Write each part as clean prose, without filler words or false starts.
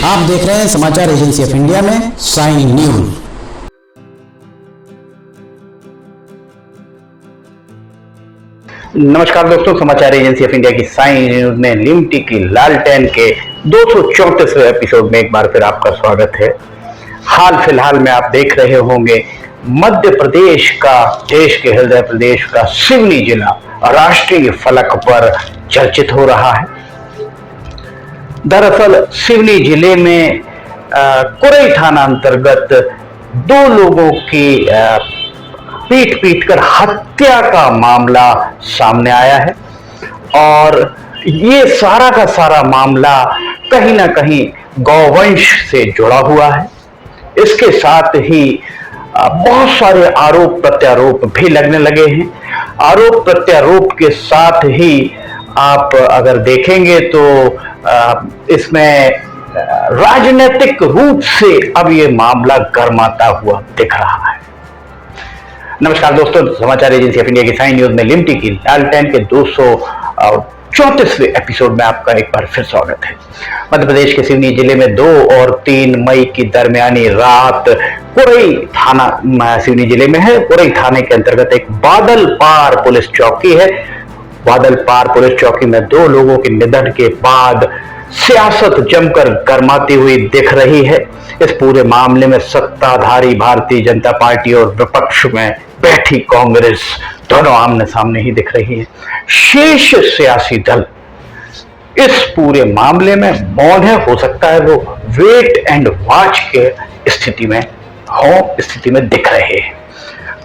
आप देख रहे हैं समाचार एजेंसी ऑफ इंडिया में साइन न्यूज। नमस्कार दोस्तों, समाचार एजेंसी ऑफ इंडिया की साइन न्यूज में लिमटी की लालटेन के 234वें एपिसोड में एक बार फिर आपका स्वागत है। हाल फिलहाल में आप देख रहे होंगे मध्य प्रदेश का, देश के हृदय प्रदेश का सिवनी जिला राष्ट्रीय फलक पर चर्चित हो रहा है। दरअसल सिवनी जिले में कुरई थाना अंतर्गत दो लोगों की पीट कर हत्या का मामला सामने आया है और ये सारा का सारा मामला कहीं ना कहीं गौवंश से जुड़ा हुआ है। इसके साथ ही बहुत सारे आरोप प्रत्यारोप भी लगने लगे हैं। आरोप प्रत्यारोप के साथ ही आप अगर देखेंगे तो इसमें राजनीतिक रूप से अब ये मामला गर्माता हुआ दिख रहा है। नमस्कार दोस्तों, समाचार एजेंसी ऑफ इंडिया की साइन न्यूज में लिमटी की लालटेन के 234वें एपिसोड में आपका एक बार फिर स्वागत है। मध्य प्रदेश के सिवनी जिले में 2 और 3 मई की दरमियानी रात कुरई थाना सिवनी जिले में है। कुरई थाने के अंतर्गत एक बादल पार पुलिस चौकी है। बादल पार पुलिस चौकी में 2 लोगों के निधन के बाद सियासत जमकर गर्माती हुई दिख रही है। इस पूरे मामले में सत्ताधारी भारतीय जनता पार्टी और विपक्ष में बैठी कांग्रेस दोनों आमने सामने ही दिख रही है। शेष सियासी दल इस पूरे मामले में मौन है। हो सकता है वो वेट एंड वॉच के स्थिति में दिख रहे हैं।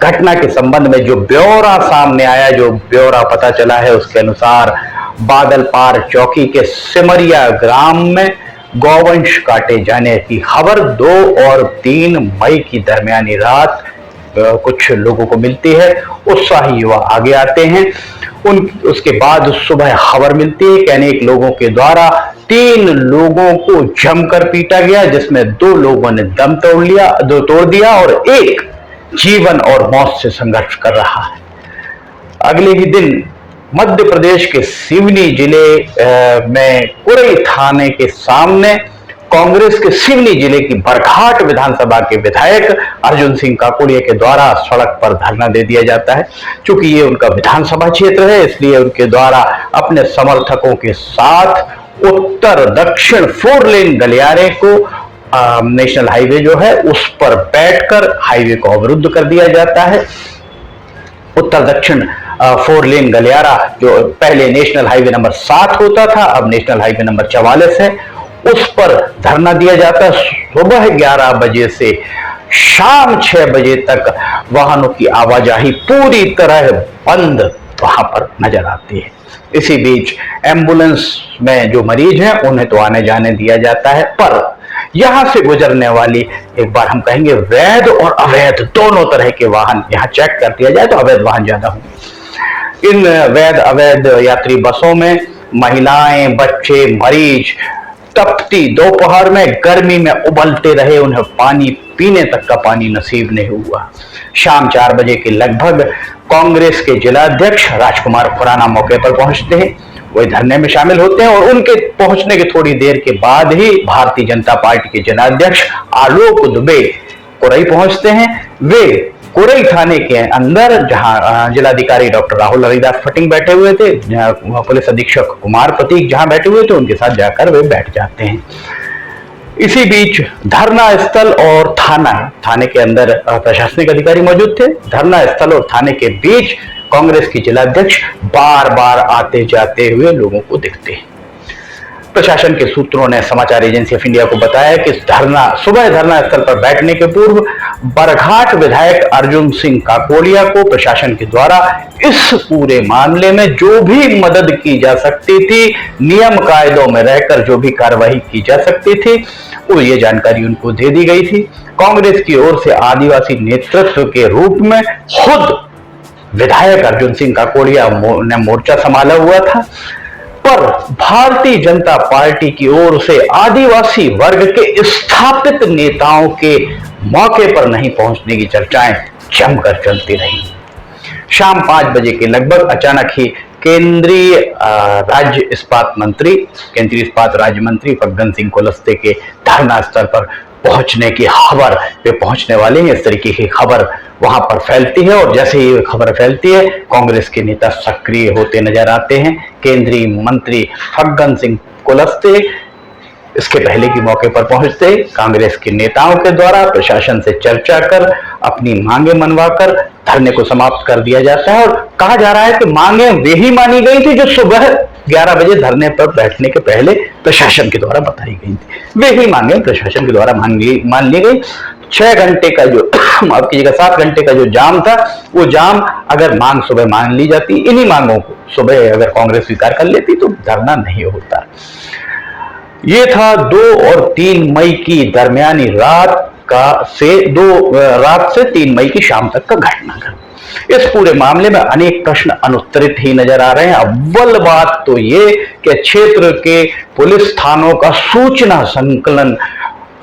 घटना के संबंध में जो ब्यौरा सामने आया, जो ब्यौरा पता चला है, उसके अनुसार बादल पार चौकी के सिमरिया ग्राम में गौवंश काटे जाने की खबर 2 और 3 मई की दरमियानी रात कुछ लोगों को मिलती है। उत्साही युवा आगे आते हैं। उसके बाद सुबह खबर मिलती है कि अनेक लोगों के द्वारा 3 लोगों को जमकर पीटा गया, जिसमें 2 लोगों ने दम तोड़ दिया और एक जीवन और मौत से संघर्ष कर रहा है। अगले ही दिन मध्य प्रदेश के सिवनी जिले में कुरई थाने के सामने कांग्रेस के सिवनी जिले की बरघाट विधानसभा के विधायक अर्जुन सिंह काकोड़िया के द्वारा सड़क पर धरना दे दिया जाता है। चूंकि ये उनका विधानसभा क्षेत्र है, इसलिए उनके द्वारा अपने समर्थकों के साथ उत्तर दक्षिण 4 लेन गलियारे को नेशनल हाईवे जो है उस पर बैठकर हाईवे को अवरुद्ध कर दिया जाता है। उत्तर दक्षिण 4 लेन गलियारा जो पहले नेशनल हाईवे नंबर 7 होता था, अब नेशनल हाईवे नंबर 44 है, उस पर धरना दिया जाता है। सुबह 11 बजे से शाम 6 बजे तक वाहनों की आवाजाही पूरी तरह बंद वहां पर नजर आती है। इसी बीच एम्बुलेंस में जो मरीज हैं उन्हें तो आने जाने दिया जाता है, पर यहां से गुजरने वाली, एक बार हम कहेंगे वैध और अवैध दोनों तरह के वाहन यहां चेक कर दिया जाए तो अवैध वाहन ज्यादा होंगे। इन वैध अवैध यात्री बसों में महिलाएं, बच्चे, मरीज तपती दोपहर में गर्मी में उबलते रहे। उन्हें पानी पीने तक का पानी नसीब नहीं हुआ। शाम 4 बजे के लगभग कांग्रेस के जिलाध्यक्ष राजकुमार खुराना मौके पर पहुंचते हैं। वे धरने में शामिल होते हैं और उनके पहुंचने के थोड़ी देर के बाद ही भारतीय जनता पार्टी के जिलाध्यक्ष आलोक दुबे कुरई पहुंचते हैं। वे कुरई थाने के अंदर, जहां जिलाधिकारी डॉक्टर राहुल हरिदास फटिंग बैठे हुए थे, पुलिस अधीक्षक कुमार प्रतीक जहां बैठे हुए थे, उनके साथ जाकर वे बैठ जाते हैं। इसी बीच धरना स्थल और थाने के अंदर प्रशासनिक अधिकारी मौजूद थे। धरना स्थल और थाने के बीच कांग्रेस की जिलाध्यक्ष बार बार आते जाते हुए लोगों को दिखते हैं। प्रशासन के सूत्रों ने समाचार एजेंसी ऑफ इंडिया को बताया कि सुबह धरना स्थल पर बैठने के पूर्व बरघाट विधायक अर्जुन सिंह काकोड़िया को प्रशासन के द्वारा इस पूरे मामले में जो भी मदद की जा सकती थी, नियम कायदों में रहकर जो भी कार्रवाई की जा सकती थी, वो ये जानकारी उनको दे दी गई थी। कांग्रेस की ओर से आदिवासी नेतृत्व के रूप में खुद विधायक अर्जुन सिंह काकोड़िया ने मोर्चा संभाला हुआ था, पर भारतीय जनता पार्टी की ओर से आदिवासी वर्ग के स्थापित नेताओं के मौके पर नहीं पहुंचने की चर्चाएं जमकर चलती रही। शाम 5 बजे के लगभग अचानक ही केंद्रीय राज्य इस्पात मंत्री, केंद्रीय इस्पात राज्य मंत्री फग्गन सिंह कुलस्ते के धरना स्थल पर पहुंचने की खबर, वे पहुंचने वाले हैं, इस तरीके की खबर वहां पर फैलती है। और जैसे ही खबर फैलती है, कांग्रेस के नेता सक्रिय होते नजर आते हैं। केंद्रीय मंत्री फग्गन सिंह कुलस्ते इसके पहले की मौके पर पहुंचते कांग्रेस के नेताओं के द्वारा प्रशासन से चर्चा कर अपनी मांगे मनवाकर धरने को समाप्त कर दिया जाता है। और कहा जा रहा है कि मांगे वे ही मानी गई थी जो सुबह 11 बजे धरने पर बैठने के पहले प्रशासन के द्वारा बताई गई थी। वे ही मांगे प्रशासन के द्वारा मान ली गई। 6 घंटे का जो माफ कीजिएगा 7 घंटे का जो जाम था, वो जाम अगर मांग सुबह मान ली जाती, इन्हीं मांगों को सुबह अगर कांग्रेस स्वीकार कर लेती तो धरना नहीं होता। ये था 2 और 3 मई की दरमियानी रात से 3 मई की शाम तक का घटनाक्रम। इस पूरे मामले में अनेक प्रश्न अनुत्तरित ही नजर आ रहे हैं। अव्वल बात तो ये कि क्षेत्र के पुलिस थानों का सूचना संकलन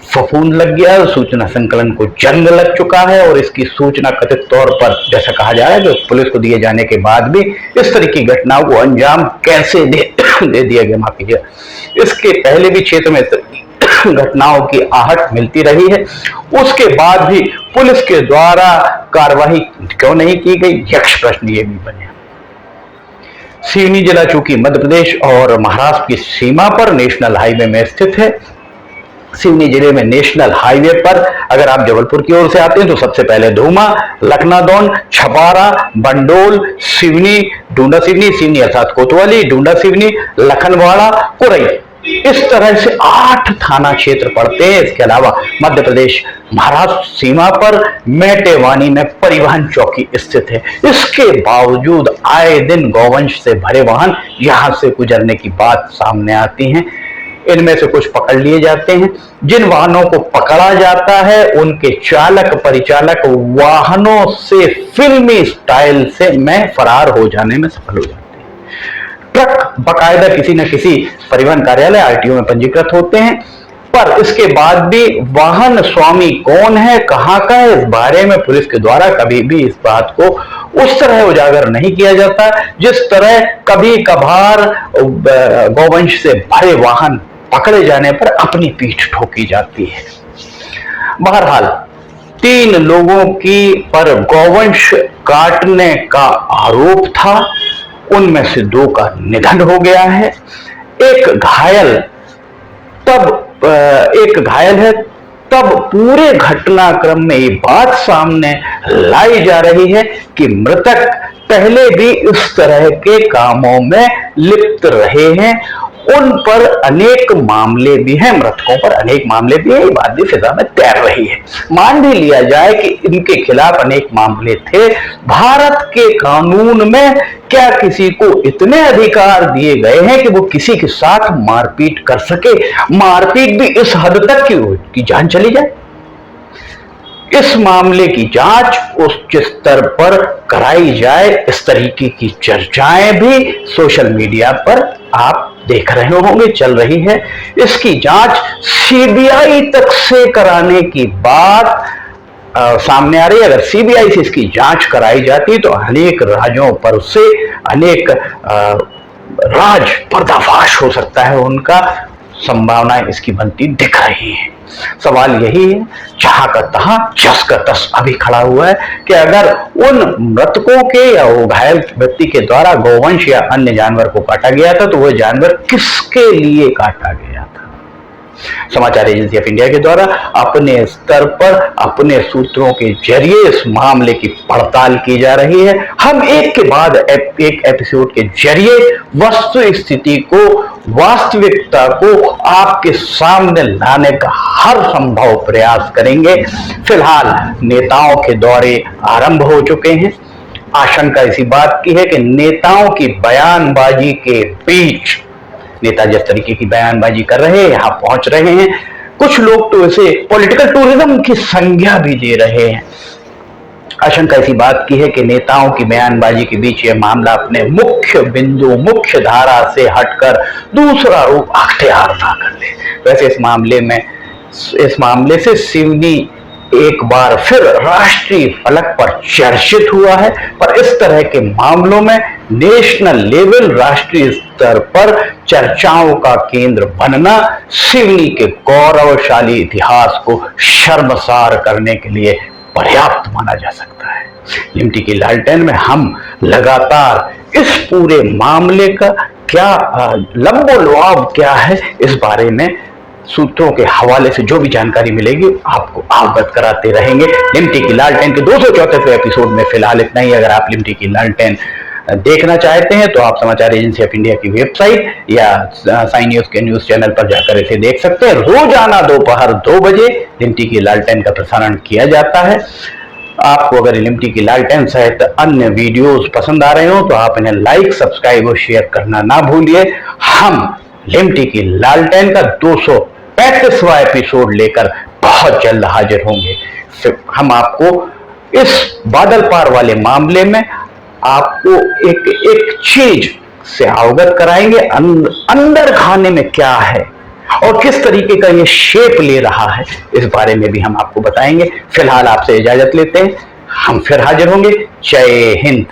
फफूंद लग गया है, सूचना संकलन को जंग लग चुका है। और इसकी सूचना कथित तौर पर जैसा कहा जा रहा है कि पुलिस को दिए जाने के बाद भी इस तरह की घटनाओं को अंजाम कैसे दे दिया गया, माफ कीजिए, इसके पहले भी क्षेत्र में घटनाओं की आहट मिलती रही है। उसके बाद भी पुलिस के द्वारा कार्रवाई क्यों नहीं की गई, यक्ष प्रश्न ये भी बने। सिवनी जिला चूंकि मध्य प्रदेश और महाराष्ट्र की सीमा पर नेशनल हाईवे में स्थित है। सिवनी जिले में नेशनल हाईवे पर अगर आप जबलपुर की ओर से आते हैं तो सबसे पहले धूमा, लखनादौन, छपारा, बंडोल, सिवनी, डूंडा सिवनी, सिवनी अर्थात कोतवाली, डूंडा सिवनी, लखनवाड़ा, कुरई, इस तरह से 8 थाना क्षेत्र पड़ते हैं। इसके अलावा मध्य प्रदेश महाराष्ट्र सीमा पर मेटेवानी में परिवहन चौकी स्थित है। इसके बावजूद आए दिन गौवंश से भरे वाहन यहां से गुजरने की बात सामने आती है। इनमें से कुछ पकड़ लिए जाते हैं। जिन वाहनों को पकड़ा जाता है उनके चालक परिचालक वाहनों से फिल्मी स्टाइल से में फरार हो जाने में सफल हो जाते हैं। ट्रक बकायदा किसी न किसी परिवहन कार्यालय आरटीओ में पंजीकृत होते हैं, पर इसके बाद भी वाहन स्वामी कौन है, कहां का है, इस बारे में पुलिस के द्वारा कभी भी इस बात को उस तरह उजागर नहीं किया जाता जिस तरह कभी कभार गौवंश से भरे वाहन पकड़े जाने पर अपनी पीठ ठोकी जाती है। बहरहाल 3 लोगों की पर गौवंश काटने का आरोप था, उनमें से 2 का निधन हो गया है। एक घायल है। तब पूरे घटनाक्रम में ये बात सामने लाई जा रही है कि मृतक पहले भी इस तरह के कामों में लिप्त रहे हैं। उन पर अनेक मामले भी हैं, मृतकों पर अनेक मामले भी हैं, ये बात भी फिजा में तैर रही है। मान भी लिया जाए कि इनके खिलाफ अनेक मामले थे, भारत के कानून में क्या किसी को इतने अधिकार दिए गए हैं कि वो किसी के साथ मारपीट कर सके, मारपीट भी इस हद तक कि जान चली जाए? इस मामले की जांच उच्च स्तर पर कराई जाए, इस तरीके की चर्चाएं भी सोशल मीडिया पर आप देख रहे होंगे चल रही है। इसकी जांच सीबीआई तक से कराने की बात सामने आ रही है। अगर सीबीआई से इसकी जांच कराई जाती तो अनेक राजों पर उससे अनेक राज पर्दाफाश हो सकता है, उनका संभावनाएं इसकी बनती दिख रही है। सवाल यही है, जहां का तहां जस का तस अभी खड़ा हुआ है कि अगर उन मृतकों के या वो घायल व्यक्ति के द्वारा गौवंश या अन्य जानवर को काटा गया था तो वह जानवर किसके लिए काटा गया था। समाचार एजेंसी ऑफ इंडिया के द्वारा अपने स्तर पर अपने सूत्रों के जरिए इस मामले की पड़ताल की जा रही है। हम एक के बाद एक एपिसोड के जरिए वस्तु स्थिति को, वास्तविकता को आपके सामने लाने का हर संभव प्रयास करेंगे। फिलहाल नेताओं के दौरे आरंभ हो चुके हैं। आशंका इसी बात की है कि नेताओं की बयानबाजी के बीच नेता जिस तरीके की बयानबाजी कर रहे हैं, यहां पहुंच रहे हैं, कुछ लोग तो इसे पॉलिटिकल टूरिज्म की संज्ञा भी दे रहे हैं। आशंका इसी बात की है कि नेताओं की बयानबाजी के बीच यह मामला अपने मुख्य बिंदु, मुख्य धारा से हटकर दूसरा रूप अख्तियार ना कर ले। वैसे इस मामले से सिवनी एक बार फिर राष्ट्रीय फलक पर चर्चित हुआ है, पर इस तरह के मामलों में नेशनल लेवल, राष्ट्रीय स्तर पर चर्चाओं का केंद्र बनना सिवनी के गौरवशाली इतिहास को शर्मसार करने के लिए पर्याप्त माना जा सकता है। लिमटी की लालटेन में हम लगातार इस पूरे मामले का क्या लंबोलुआब क्या है, इस बारे में सूत्रों के हवाले से जो भी जानकारी मिलेगी आपको अवगत कराते रहेंगे। लिमटी की लालटेन के 234वें एपिसोड में फिलहाल इतना ही। अगर आप लिमटी की लालटेन देखना चाहते हैं तो आप समाचार एजेंसी ऑफ इंडिया की वेबसाइट या साइन न्यूज के न्यूज चैनल पर जाकर इसे देख सकते हैं। रोजाना दोपहर 2 बजे लिमटी की लालटेन का प्रसारण किया जाता है। आपको अगर लिमटी की लालटेन सहित अन्य वीडियोस पसंद आ रहे हो तो आप इन्हें लाइक, सब्सक्राइब और शेयर करना ना भूलिए। हम लिमटी की लालटेन का 235वां एपिसोड लेकर बहुत जल्द हाजिर होंगे। हम आपको इस बादल पार वाले मामले में आपको एक एक चीज से अवगत कराएंगे, अंदर खाने में क्या है और किस तरीके का ये शेप ले रहा है, इस बारे में भी हम आपको बताएंगे। फिलहाल आपसे इजाजत लेते हैं, हम फिर हाजिर होंगे। जय हिंद।